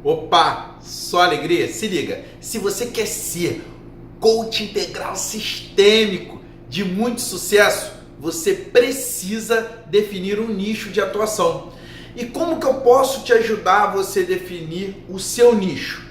Opa, só alegria? Se liga, se você quer ser coach integral sistêmico de muito sucesso, você precisa definir um nicho de atuação. E como que eu posso te ajudar a você definir o seu nicho?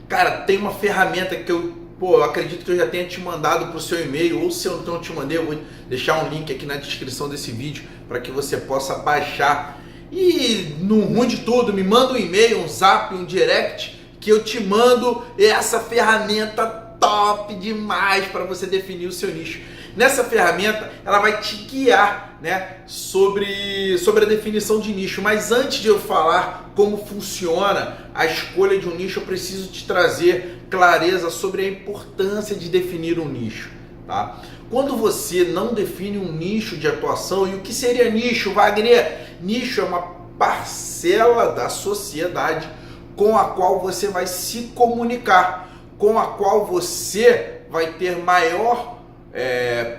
Cara, tem uma ferramenta que eu acredito que eu já tenha te mandado para o seu e-mail, ou se eu não te mandei, eu vou deixar um link aqui na descrição desse vídeo para que você possa baixar. E no ruim de tudo, me manda um e-mail, um zap, um direct, que eu te mando essa ferramenta top demais para você definir o seu nicho. Nessa ferramenta, ela vai te guiar, né, sobre a definição de nicho. Mas antes de eu falar como funciona a escolha de um nicho, eu preciso te trazer clareza sobre a importância de definir um nicho, tá? Quando você não define um nicho de atuação, e o que seria nicho, Wagner? Nicho é uma parcela da sociedade com a qual você vai se comunicar, com a qual você vai ter maior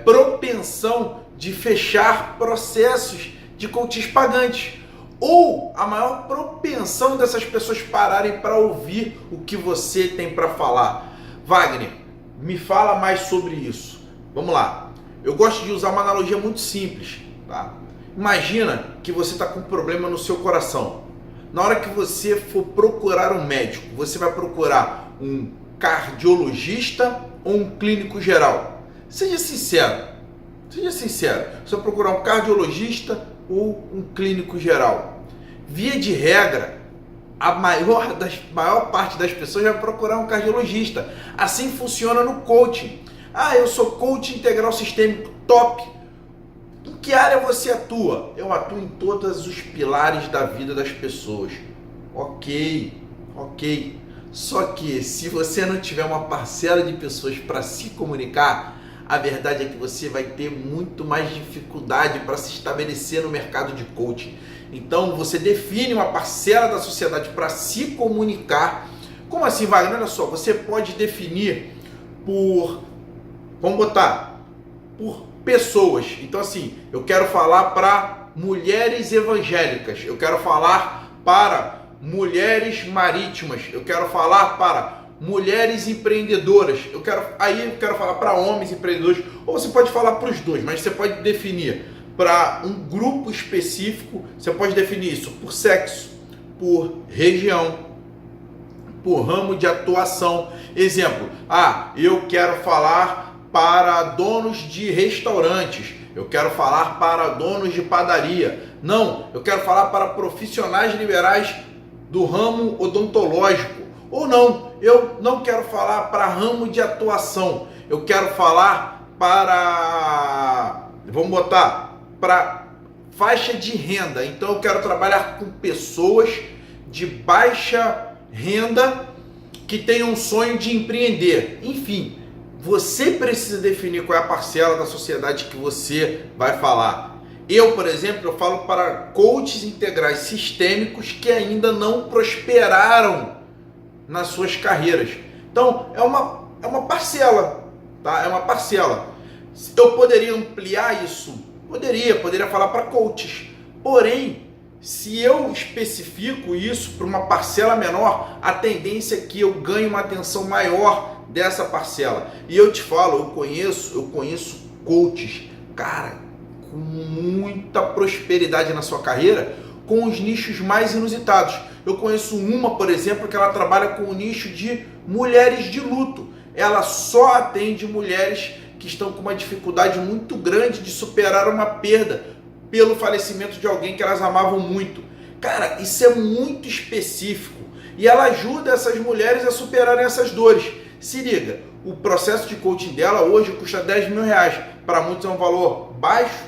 propensão de fechar processos de coaches pagantes, ou a maior propensão dessas pessoas pararem para ouvir o que você tem para falar. Wagner, me fala mais sobre isso. Vamos lá. Eu gosto de usar uma analogia muito simples, tá? Imagina que você está com um problema no seu coração. Na hora que você for procurar um médico, você vai procurar um cardiologista ou um clínico geral? Seja sincero. Seja sincero. Você vai procurar um cardiologista ou um clínico geral? Via de regra, a maior parte das pessoas vai procurar um cardiologista. Assim funciona no coaching. Ah, eu sou coach integral sistêmico, top. Em que área você atua? Eu atuo em todos os pilares da vida das pessoas. Ok. Só que se você não tiver uma parcela de pessoas para se comunicar, a verdade é que você vai ter muito mais dificuldade para se estabelecer no mercado de coaching. Então você define uma parcela da sociedade para se comunicar. Como assim, Wagner? Olha só, você pode definir por pessoas. Então assim, eu quero falar para mulheres evangélicas, eu quero falar para mulheres marítimas, eu quero falar para mulheres empreendedoras, eu quero falar para homens empreendedores, ou você pode falar para os dois, mas você pode definir para um grupo específico. Você pode definir isso por sexo, por região, por ramo de atuação. Exemplo, eu quero falar para donos de restaurantes, eu quero falar para donos de padaria. Não, eu quero falar para profissionais liberais do ramo odontológico. Ou não, eu não quero falar para ramo de atuação, eu quero falar para faixa de renda. Então eu quero trabalhar com pessoas de baixa renda que tenham um sonho de empreender. Enfim, você precisa definir qual é a parcela da sociedade que você vai falar. Eu, por exemplo, eu falo para coaches integrais sistêmicos que ainda não prosperaram nas suas carreiras. Então, é uma parcela, tá? É uma parcela. Eu poderia ampliar isso? Poderia falar para coaches. Porém, se eu especifico isso para uma parcela menor, a tendência é que eu ganhe uma atenção maior dessa parcela. E eu te falo, eu conheço coaches, cara, com muita prosperidade na sua carreira, com os nichos mais inusitados. Eu conheço uma, por exemplo, que ela trabalha com o nicho de mulheres de luto. Ela só atende mulheres que estão com uma dificuldade muito grande de superar uma perda pelo falecimento de alguém que elas amavam muito. Cara, isso é muito específico. E ela ajuda essas mulheres a superarem essas dores. Se liga, o processo de coaching dela hoje custa 10 mil reais. Para muitos é um valor baixo,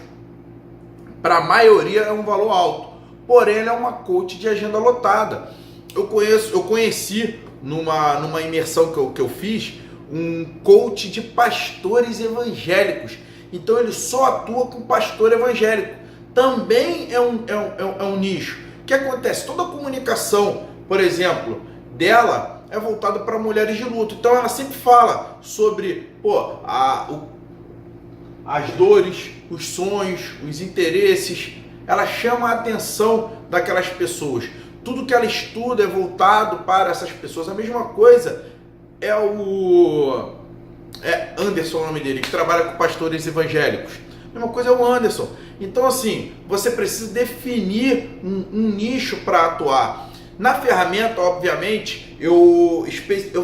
para a maioria é um valor alto. Porém, ela é uma coach de agenda lotada. Eu conheci numa imersão que eu fiz, um coach de pastores evangélicos. Então ele só atua com pastor evangélico. Também é um nicho. O que acontece? Toda a comunicação, por exemplo, dela é voltada para mulheres de luto. Então ela sempre fala sobre as dores, os sonhos, os interesses. Ela chama a atenção daquelas pessoas. tudo que ela estuda é voltado para essas pessoas. A mesma coisa é o Anderson, o nome dele, que trabalha com pastores evangélicos. A mesma coisa é o Anderson. Então, assim, você precisa definir um nicho para atuar. Na ferramenta, obviamente, eu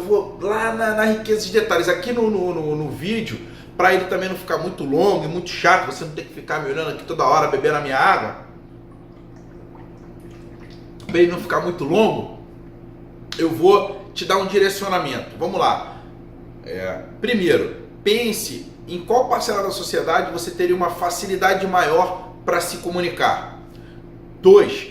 vou lá na riqueza de detalhes. Aqui no vídeo, para ele também não ficar muito longo e muito chato, você não ter que ficar me olhando aqui toda hora, bebendo a minha água. Para ele não ficar muito longo, eu vou te dar um direcionamento. Vamos lá. Primeiro, pense em qual parcela da sociedade você teria uma facilidade maior para se comunicar. 2.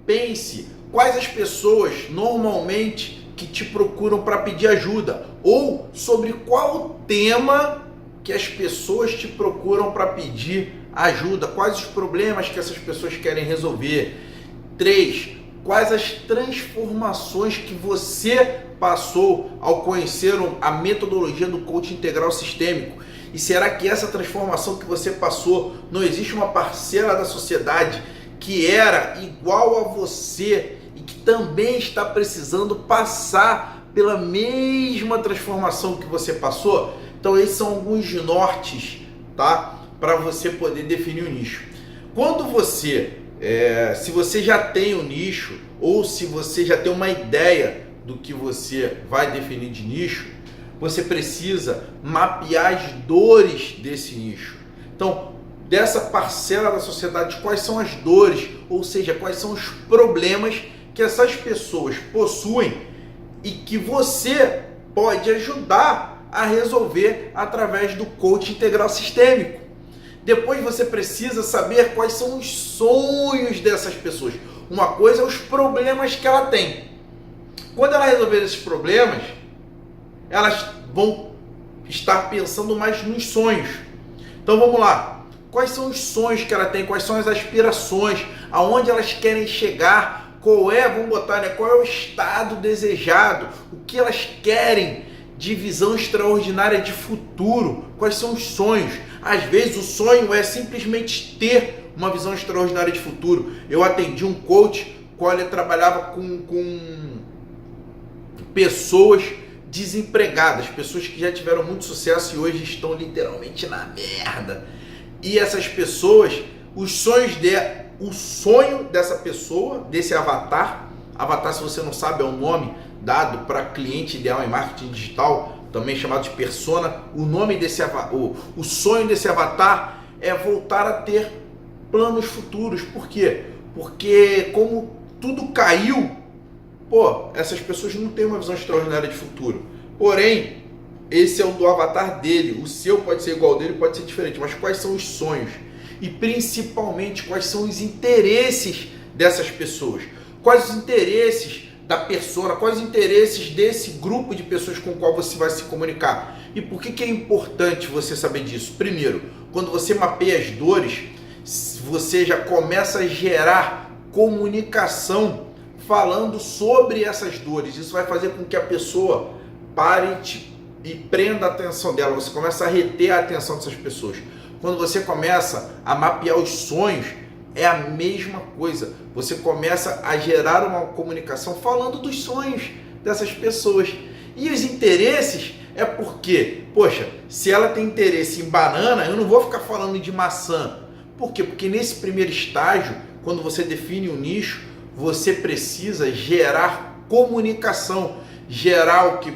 Pense quais as pessoas normalmente que te procuram para pedir ajuda, ou sobre qual tema que as pessoas te procuram para pedir ajuda, quais os problemas que essas pessoas querem resolver. 3. Quais as transformações que você passou ao conhecer a metodologia do coaching integral sistêmico? E será que essa transformação que você passou, não existe uma parcela da sociedade que era igual a você e que também está precisando passar pela mesma transformação que você passou? Então esses são alguns nortes, tá? Para você poder definir o nicho. Quando você, se você já tem o nicho, ou se você já tem uma ideia do que você vai definir de nicho, você precisa mapear as dores desse nicho. Então, dessa parcela da sociedade, quais são as dores, ou seja, quais são os problemas que essas pessoas possuem e que você pode ajudar a resolver através do coaching integral sistêmico. Depois você precisa saber quais são os sonhos dessas pessoas. Uma coisa é os problemas que ela tem. Quando ela resolver esses problemas, elas vão estar pensando mais nos sonhos. Então vamos lá. Quais são os sonhos que ela tem? Quais são as aspirações? Aonde elas querem chegar? Qual é o estado desejado? O que elas querem de visão extraordinária de futuro? Quais são os sonhos? Às vezes o sonho é simplesmente ter uma visão extraordinária de futuro. Eu atendi um coach quando ele trabalhava com pessoas desempregadas, pessoas que já tiveram muito sucesso e hoje estão literalmente na merda. E essas pessoas, o sonho dessa pessoa, desse avatar, se você não sabe é um nome dado para cliente ideal em marketing digital, também chamado de persona. O nome desse o sonho desse avatar é voltar a ter planos futuros. Por quê? Porque como tudo caiu, essas pessoas não têm uma visão extraordinária de futuro. Porém, esse é o do avatar dele. O seu pode ser igual ao dele, pode ser diferente. Mas quais são os sonhos? E principalmente, quais são os interesses dessas pessoas? Quais os interesses da persona? Quais os interesses desse grupo de pessoas com o qual você vai se comunicar? E por que é importante você saber disso? Primeiro, quando você mapeia as dores, você já começa a gerar comunicação falando sobre essas dores. Isso vai fazer com que a pessoa pare e prenda a atenção dela. Você começa a reter a atenção dessas pessoas. Quando você começa a mapear os sonhos, é a mesma coisa. Você começa a gerar uma comunicação falando dos sonhos dessas pessoas. E os interesses é porque, se ela tem interesse em banana, eu não vou ficar falando de maçã. Por quê? Porque nesse primeiro estágio, quando você define o nicho, você precisa gerar comunicação, gerar o que?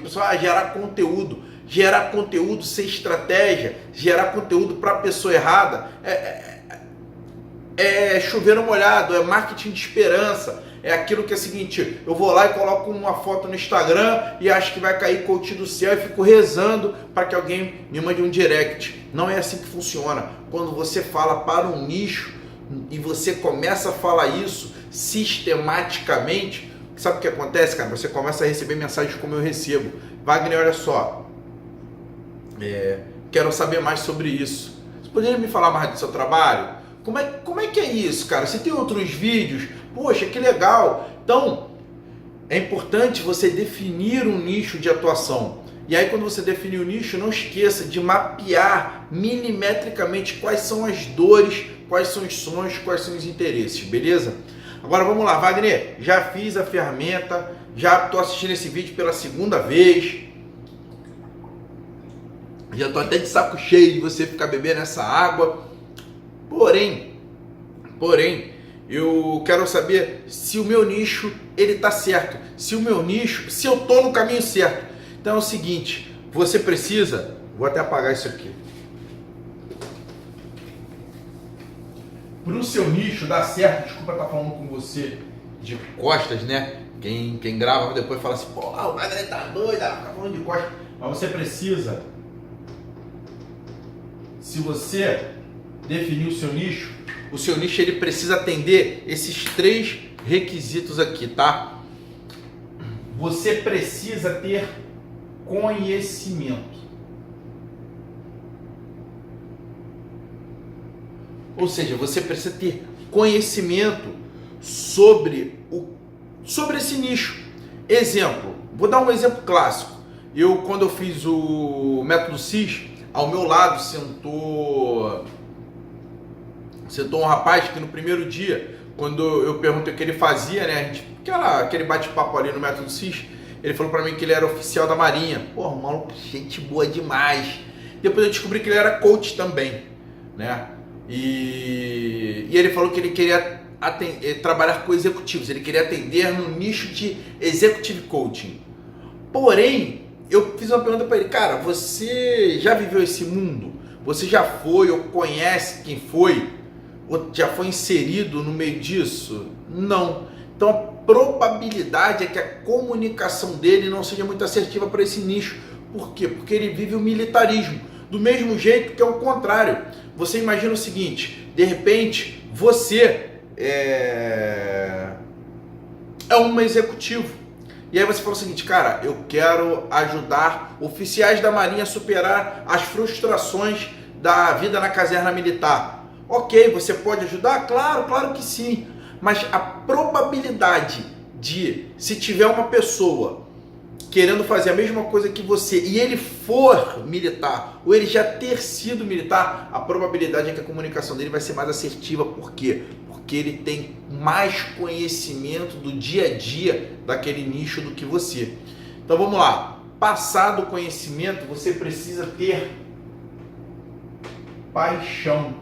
Gerar conteúdo sem estratégia, gerar conteúdo para a pessoa errada, é chover no molhado, é marketing de esperança, é aquilo que é o seguinte, eu vou lá e coloco uma foto no Instagram e acho que vai cair coach do céu e fico rezando para que alguém me mande um direct. Não é assim que funciona. Quando você fala para um nicho e você começa a falar isso sistematicamente, sabe o que acontece, cara? Você começa a receber mensagens como eu recebo. Wagner, olha só, quero saber mais sobre isso. Você poderia me falar mais do seu trabalho? Como é que é isso, cara? Você tem outros vídeos? Poxa, que legal! Então, é importante você definir um nicho de atuação. E aí, quando você definir o nicho, não esqueça de mapear milimetricamente quais são as dores, quais são os sonhos, quais são os interesses, beleza? Agora vamos lá, Wagner, já fiz a ferramenta, já estou assistindo esse vídeo pela segunda vez, já estou até de saco cheio de você ficar bebendo essa água, porém, eu quero saber se o meu nicho ele tá certo, se eu tô no caminho certo. Então é o seguinte, você precisa, vou até apagar isso aqui. Para o seu nicho dar certo, desculpa estar falando com você de costas, né? Quem grava depois fala assim, pô, o Wagner tá doido, tá falando de costas. Mas você precisa, se você definir o seu nicho ele precisa atender esses 3 requisitos aqui, tá? Você precisa ter conhecimento. Ou seja, você precisa ter conhecimento sobre esse nicho. Exemplo, vou dar um exemplo clássico. Quando eu fiz o método CIS, ao meu lado sentou um rapaz que no primeiro dia, quando eu perguntei o que ele fazia, né, aquele bate-papo ali no método CIS, ele falou pra mim que ele era oficial da Marinha. Porra, maluco, gente boa demais. Depois eu descobri que ele era coach também, né? E ele falou que ele queria trabalhar com executivos, ele queria atender no nicho de executive coaching. Porém, eu fiz uma pergunta para ele, cara, você já viveu esse mundo? Você já foi ou conhece quem foi? Ou já foi inserido no meio disso? Não. Então a probabilidade é que a comunicação dele não seja muito assertiva para esse nicho. Por quê? Porque ele vive o militarismo. Do mesmo jeito que é o contrário. Você imagina o seguinte, de repente você é um executivo. E aí você fala o seguinte, cara, eu quero ajudar oficiais da Marinha a superar as frustrações da vida na caserna militar. Ok, você pode ajudar? Claro que sim. Mas a probabilidade de, se tiver uma pessoa querendo fazer a mesma coisa que você e ele for militar, ou ele já ter sido militar, a probabilidade é que a comunicação dele vai ser mais assertiva. Por quê? Porque ele tem mais conhecimento do dia a dia daquele nicho do que você. Então vamos lá. Passado o conhecimento, você precisa ter paixão.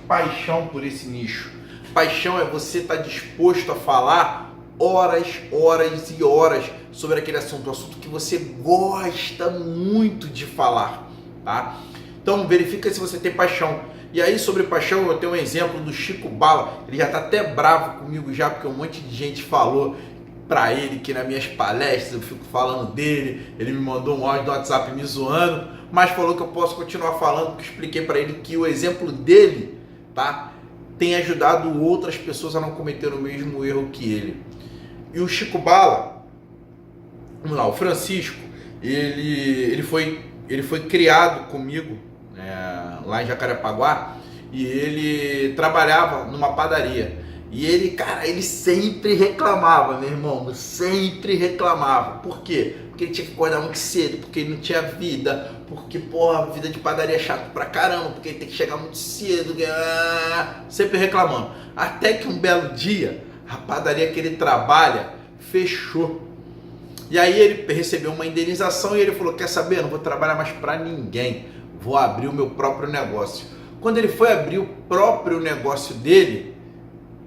Paixão por esse nicho. Paixão é você estar disposto a falar horas e horas sobre aquele assunto, um assunto que você gosta muito de falar, tá? Então verifica se você tem paixão. E aí sobre paixão eu tenho um exemplo do Chico Bala, ele já tá até bravo comigo já, porque um monte de gente falou pra ele que nas minhas palestras eu fico falando dele, ele me mandou um áudio do WhatsApp me zoando, mas falou que eu posso continuar falando, porque eu expliquei pra ele que o exemplo dele, tá, tem ajudado outras pessoas a não cometer o mesmo erro que ele. E o Chico Bala, vamos lá, o Francisco, ele foi criado comigo lá em Jacarepaguá, e ele trabalhava numa padaria. E ele, cara, ele sempre reclamava, meu irmão, sempre reclamava. Por quê? Porque ele tinha que acordar muito cedo, porque ele não tinha vida, porque, porra, a vida de padaria é chato pra caramba, porque ele tem que chegar muito cedo, sempre reclamando. Até que um belo dia, a padaria que ele trabalha fechou. E aí ele recebeu uma indenização e ele falou, quer saber, eu não vou trabalhar mais pra ninguém, vou abrir o meu próprio negócio. Quando ele foi abrir o próprio negócio dele,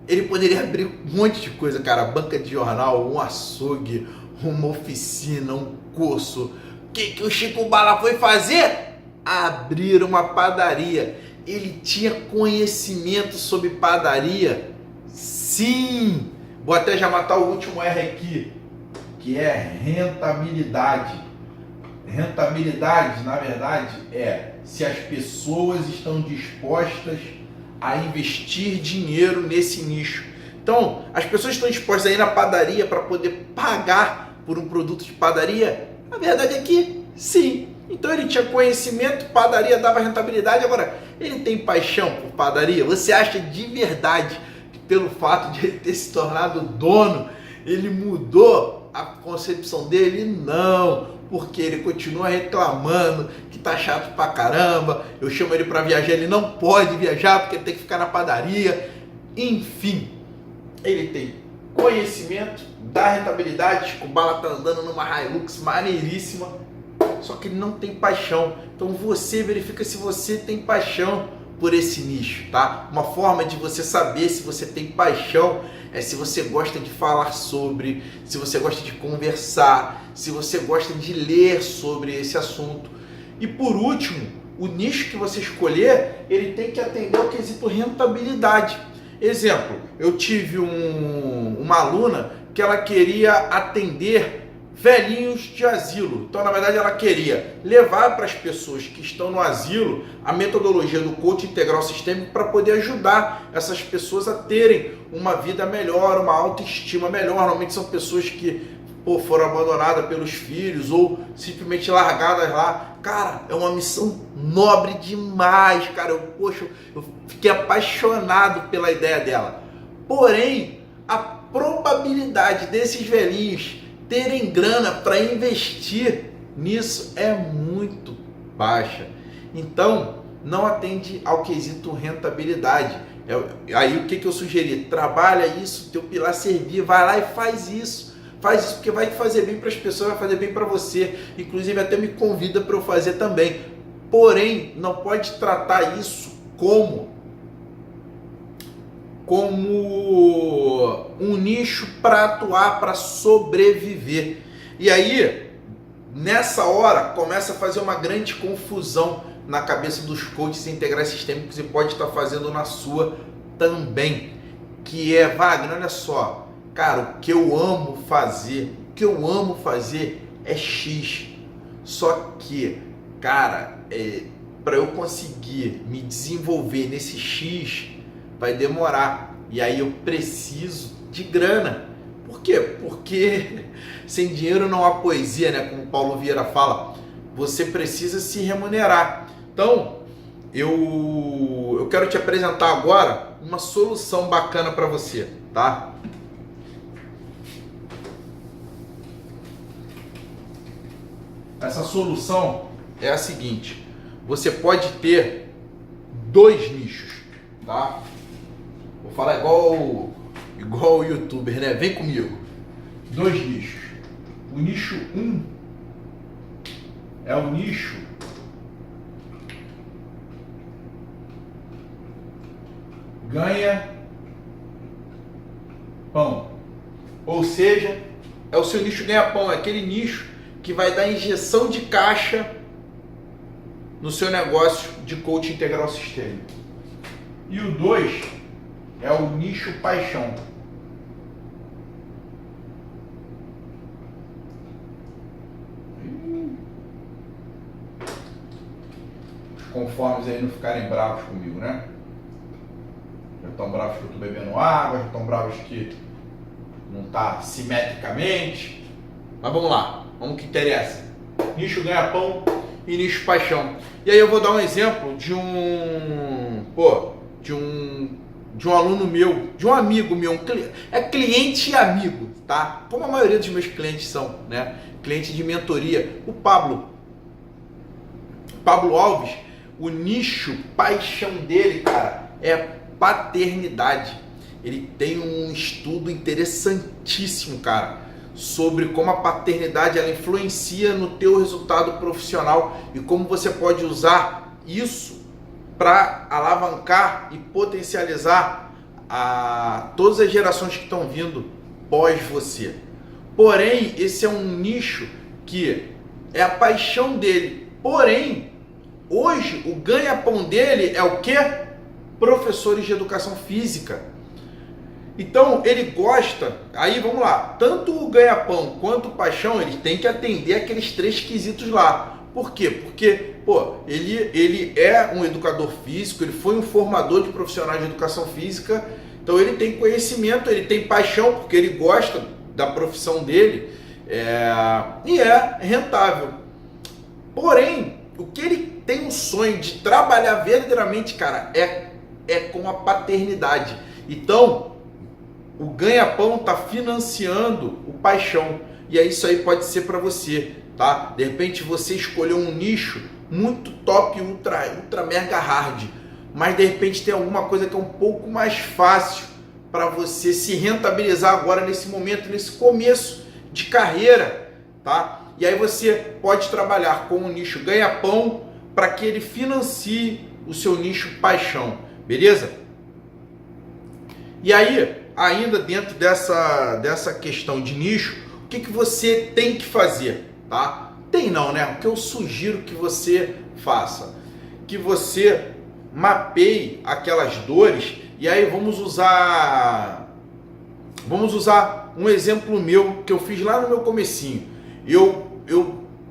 ele poderia abrir um monte de coisa, cara, banca de jornal, um açougue, uma oficina, um curso. O que o Chico Bala foi fazer? Abrir uma padaria. Ele tinha conhecimento sobre padaria? Sim! Vou até já matar o último R aqui, que é rentabilidade. Rentabilidade, na verdade, é se as pessoas estão dispostas a investir dinheiro nesse nicho. Então, as pessoas estão dispostas a ir na padaria para poder pagar por um produto de padaria? A verdade é que sim. Então ele tinha conhecimento, padaria dava rentabilidade. Agora, ele tem paixão por padaria? Você acha de verdade que pelo fato de ele ter se tornado dono, ele mudou a concepção dele? Não, porque ele continua reclamando que tá chato pra caramba. Eu chamo ele para viajar, ele não pode viajar porque ele tem que ficar na padaria. enfim, ele tem conhecimento da rentabilidade. O Bala tá andando numa Hilux maneiríssima, só que ele não tem paixão. Então você verifica se você tem paixão por esse nicho, tá? Uma forma de você saber se você tem paixão é se você gosta de falar sobre, se você gosta de conversar, se você gosta de ler sobre esse assunto. E por último, o nicho que você escolher, ele tem que atender ao quesito rentabilidade. Exemplo, eu tive uma aluna que ela queria atender velhinhos de asilo. Então, na verdade, ela queria levar para as pessoas que estão no asilo a metodologia do coaching integral sistêmico para poder ajudar essas pessoas a terem uma vida melhor, uma autoestima melhor. Normalmente são pessoas que foram abandonadas pelos filhos ou simplesmente largadas lá. Cara, é uma missão nobre demais, cara. Eu fiquei apaixonado pela ideia dela. Porém, a probabilidade desses velhinhos terem grana para investir nisso é muito baixa. Então, não atende ao quesito rentabilidade. Aí o que eu sugeri? Trabalha isso, teu pilar servir, vai lá e faz isso. Faz isso porque vai fazer bem para as pessoas, vai fazer bem para você. Inclusive até me convida para eu fazer também. Porém, não pode tratar isso como um nicho para atuar, para sobreviver. E aí, nessa hora, começa a fazer uma grande confusão na cabeça dos coaches integrais sistêmicos e pode estar fazendo na sua também. Que é, Wagner, olha só, cara, o que eu amo fazer é X. Só que, cara, para eu conseguir me desenvolver nesse X, vai demorar. E aí eu preciso de grana. Por quê? Porque sem dinheiro não há poesia, né? Como o Paulo Vieira fala. Você precisa se remunerar. Então, eu quero te apresentar agora uma solução bacana para você, tá? Essa solução é a seguinte. Você pode ter 2 nichos, tá? Vou falar igual o youtuber, né? Vem comigo. 2 nichos. O nicho 1 é o nicho ganha pão. Ou seja, é o seu nicho ganha pão, é aquele nicho que vai dar injeção de caixa no seu negócio de coaching integral sistêmico. E o 2 é o nicho paixão. Os conformes aí não ficarem bravos comigo, né? Já estão bravos que eu estou bebendo água, já estão bravos que não está simetricamente. Mas vamos lá, vamos ao que interessa. Nicho ganha-pão e nicho paixão. E aí eu vou dar um exemplo de um aluno meu, de um amigo meu, é cliente e amigo, tá? Como a maioria dos meus clientes são, né? Cliente de mentoria. O Pablo Alves, o nicho paixão dele, cara, é paternidade. Ele tem um estudo interessantíssimo, cara, sobre como a paternidade ela influencia no teu resultado profissional e como você pode usar isso para alavancar e potencializar todas as gerações que estão vindo pós você. Porém, esse é um nicho que é a paixão dele. Porém, hoje o ganha-pão dele é o quê? Professores de educação física. Então ele gosta, aí vamos lá, tanto o ganha-pão quanto o paixão, ele tem que atender aqueles 3 quesitos lá. Por quê? Porque, ele é um educador físico, ele foi um formador de profissionais de educação física, então ele tem conhecimento, ele tem paixão, porque ele gosta da profissão dele e é rentável. Porém, o que ele tem um sonho de trabalhar verdadeiramente, cara, é com a paternidade. Então, o ganha-pão está financiando o paixão. E aí isso aí pode ser para você, tá? De repente você escolheu um nicho muito top, ultra mega hard. mas de repente tem alguma coisa que é um pouco mais fácil para você se rentabilizar agora nesse momento, nesse começo de carreira, tá? E aí você pode trabalhar com o nicho ganha-pão para que ele financie o seu nicho paixão, beleza? E aí, ainda dentro dessa questão de nicho, o que você tem que fazer, tá? Tem não, né? O que eu sugiro que você faça, que você mapeie aquelas dores. E aí vamos usar um exemplo meu que eu fiz lá no meu comecinho. Eu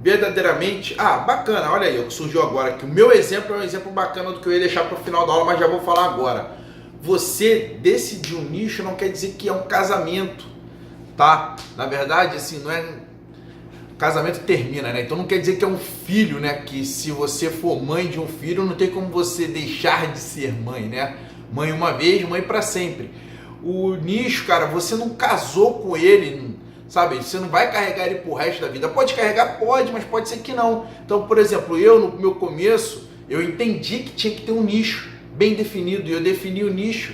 verdadeiramente, bacana, olha aí o que surgiu agora, que o meu exemplo é um exemplo bacana do que eu ia deixar para o final da aula, mas já vou falar agora. Você decidir um nicho não quer dizer que é um casamento, tá? Na verdade, assim, não é... O casamento termina, né? Então não quer dizer que é um filho, né? Que se você for mãe de um filho, não tem como você deixar de ser mãe, né? Mãe uma vez, mãe para sempre. O nicho, cara, você não casou com ele, sabe? Você não vai carregar ele pro resto da vida. Pode carregar? Pode, mas pode ser que não. Então, por exemplo, eu no meu começo, eu entendi que tinha que ter um nicho bem definido. E eu defini o nicho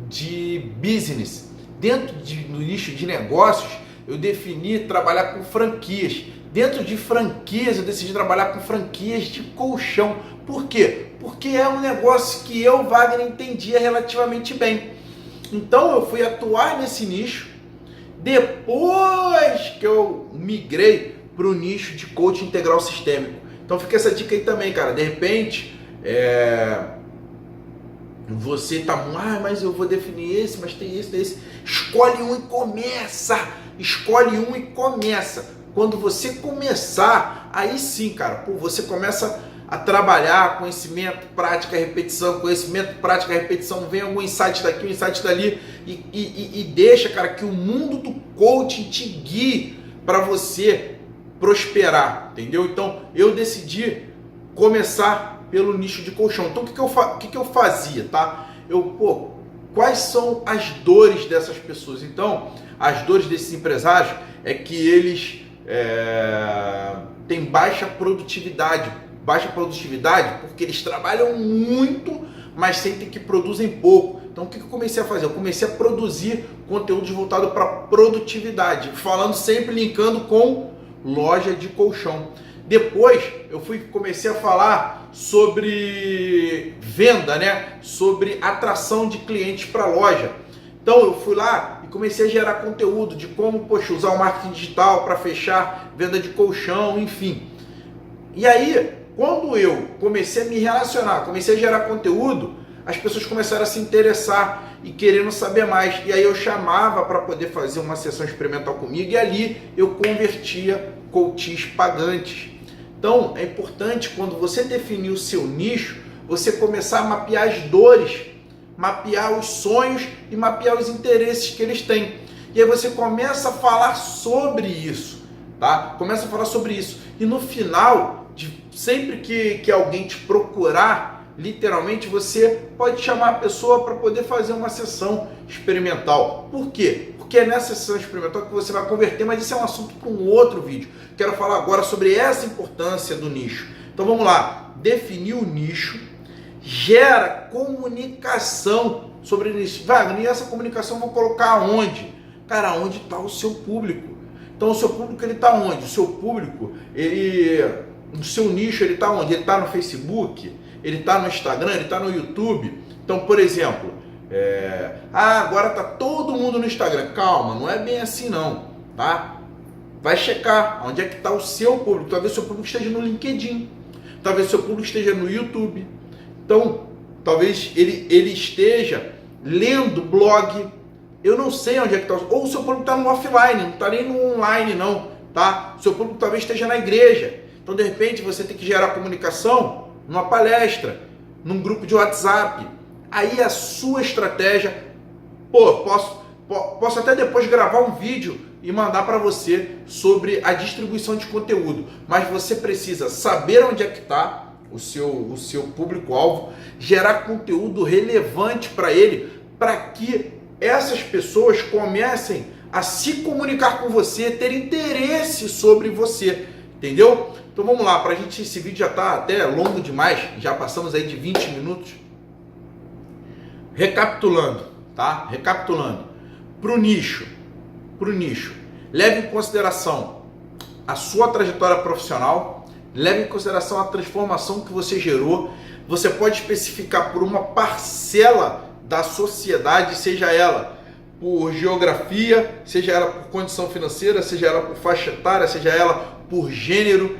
de business. Dentro do nicho de negócios, eu defini trabalhar com franquias. Dentro de franquias, eu decidi trabalhar com franquias de colchão. Por quê? Porque é um negócio que eu, Wagner, entendia relativamente bem. Então eu fui atuar nesse nicho depois que eu migrei para o nicho de coaching integral sistêmico. Então fica essa dica aí também, cara. De repente, você tá, mas eu vou definir esse, mas tem esse, tem esse. Escolhe um e começa. Escolhe um e começa. Quando você começar, aí sim, cara, você começa a trabalhar conhecimento, prática, repetição, conhecimento, prática, repetição, vem algum insight daqui, um insight dali e deixa, cara, que o mundo do coaching te guie para você prosperar, entendeu? Então, eu decidi começar pelo nicho de colchão. Então, o que eu fazia, tá? Quais são as dores dessas pessoas? Então, as dores desses empresários é que eles têm baixa produtividade porque eles trabalham muito, mas sentem que produzem pouco. Então o que eu comecei a fazer? Eu comecei a produzir conteúdos voltados para produtividade, falando sempre, linkando com loja de colchão. Depois eu comecei a falar sobre venda, né? Sobre atração de clientes para a loja. Então eu fui lá e comecei a gerar conteúdo de como, usar o marketing digital para fechar venda de colchão, enfim. E aí, quando eu comecei a me relacionar, comecei a gerar conteúdo, as pessoas começaram a se interessar e querendo saber mais. E aí eu chamava para poder fazer uma sessão experimental comigo e ali eu convertia coaches pagantes. Então, é importante quando você definir o seu nicho, você começar a mapear as dores, mapear os sonhos e mapear os interesses que eles têm. E aí você começa a falar sobre isso, tá? Começa a falar sobre isso. E no final, sempre que alguém te procurar, literalmente, você pode chamar a pessoa para poder fazer uma sessão experimental. Por quê? Porque é nessa sessão experimental que você vai converter, mas isso é um assunto para um outro vídeo. Quero falar agora sobre essa importância do nicho. Então vamos lá, definir o nicho, gera comunicação sobre isso. Wagner, e essa comunicação eu vou colocar onde? Cara, onde está o seu público? Então o seu público, ele está onde? O seu público, o seu nicho, ele está onde? Ele está no Facebook? Ele está no Instagram? Ele está no YouTube? Então, por exemplo, agora está todo mundo no Instagram. Calma, não é bem assim não, tá? Vai checar onde é que está o seu público. Talvez o seu público esteja no LinkedIn. Talvez o seu público esteja no YouTube. Então, talvez ele esteja lendo blog. Eu não sei onde é que está. Ou o seu público está no offline, não está nem no online não, tá? O seu público talvez esteja na igreja. Então, de repente, você tem que gerar comunicação numa palestra, num grupo de WhatsApp. Aí a sua estratégia, posso até depois gravar um vídeo e mandar para você sobre a distribuição de conteúdo. Mas você precisa saber onde é que está o seu público-alvo, gerar conteúdo relevante para ele, para que essas pessoas comecem a se comunicar com você, ter interesse sobre você, entendeu? Então vamos lá, esse vídeo já está até longo demais, já passamos aí de 20 minutos. recapitulando, tá? Recapitulando. Pro nicho, leve em consideração a sua trajetória profissional, leve em consideração a transformação que você gerou. Você pode especificar por uma parcela da sociedade, seja ela por geografia, seja ela por condição financeira, seja ela por faixa etária, seja ela por gênero,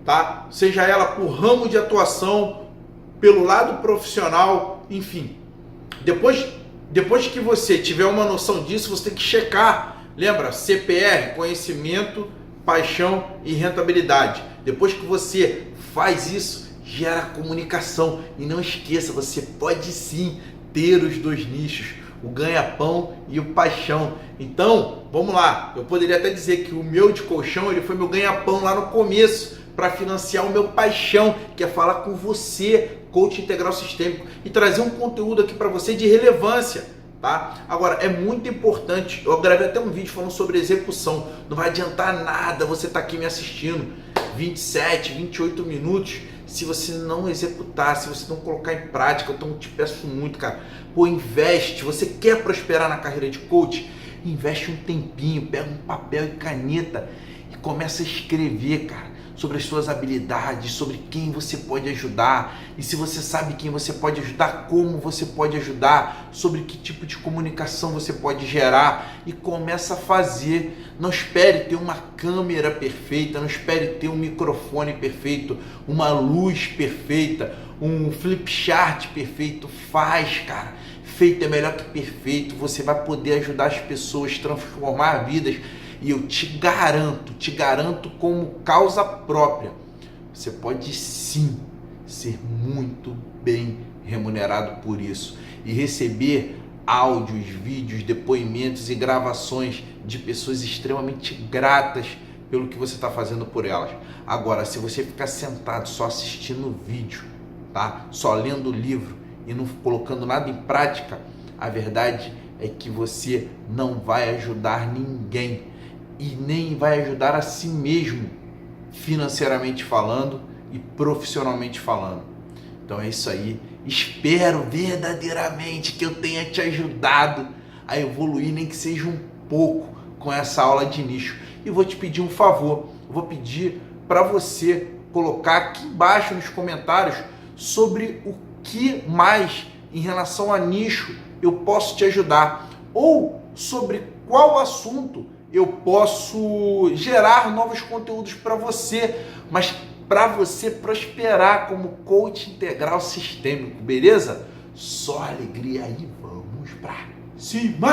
tá? Seja ela por ramo de atuação, pelo lado profissional, enfim. Depois que você tiver uma noção disso, você tem que checar. Lembra? CPR, conhecimento, paixão e rentabilidade. Depois que você faz isso, gera comunicação. E não esqueça, você pode sim ter os dois nichos, o ganha-pão e o paixão. Então, vamos lá. Eu poderia até dizer que o meu de colchão, ele foi meu ganha-pão lá no começo, para financiar o meu paixão, que é falar com você, coach integral sistêmico, e trazer um conteúdo aqui para você de relevância, tá? Agora, é muito importante, eu gravei até um vídeo falando sobre execução, não vai adiantar nada você estar aqui me assistindo 27, 28 minutos, se você não executar, se você não colocar em prática. Então eu te peço muito, cara, pô, investe. Você quer prosperar na carreira de coach? Investe um tempinho, pega um papel e caneta e começa a escrever, cara, sobre as suas habilidades, sobre quem você pode ajudar, e se você sabe quem você pode ajudar, como você pode ajudar, sobre que tipo de comunicação você pode gerar, e começa a fazer. Não espere ter uma câmera perfeita, não espere ter um microfone perfeito, uma luz perfeita, um flip chart perfeito. Faz, cara. Feito é melhor que perfeito. Você vai poder ajudar as pessoas, transformar vidas. E eu te garanto como causa própria, você pode sim ser muito bem remunerado por isso e receber áudios, vídeos, depoimentos e gravações de pessoas extremamente gratas pelo que você está fazendo por elas. Agora, se você ficar sentado só assistindo o vídeo, tá? Só lendo o livro e não colocando nada em prática, a verdade é que você não vai ajudar ninguém. E nem vai ajudar a si mesmo, financeiramente falando e profissionalmente falando. Então é isso aí. Espero verdadeiramente que eu tenha te ajudado a evoluir, nem que seja um pouco, com essa aula de nicho. E vou te pedir um favor. Vou pedir para você colocar aqui embaixo nos comentários sobre o que mais em relação a nicho eu posso te ajudar. Ou sobre qual assunto eu posso gerar novos conteúdos para você, mas para você prosperar como coach integral sistêmico, beleza? Só alegria aí, vamos para cima!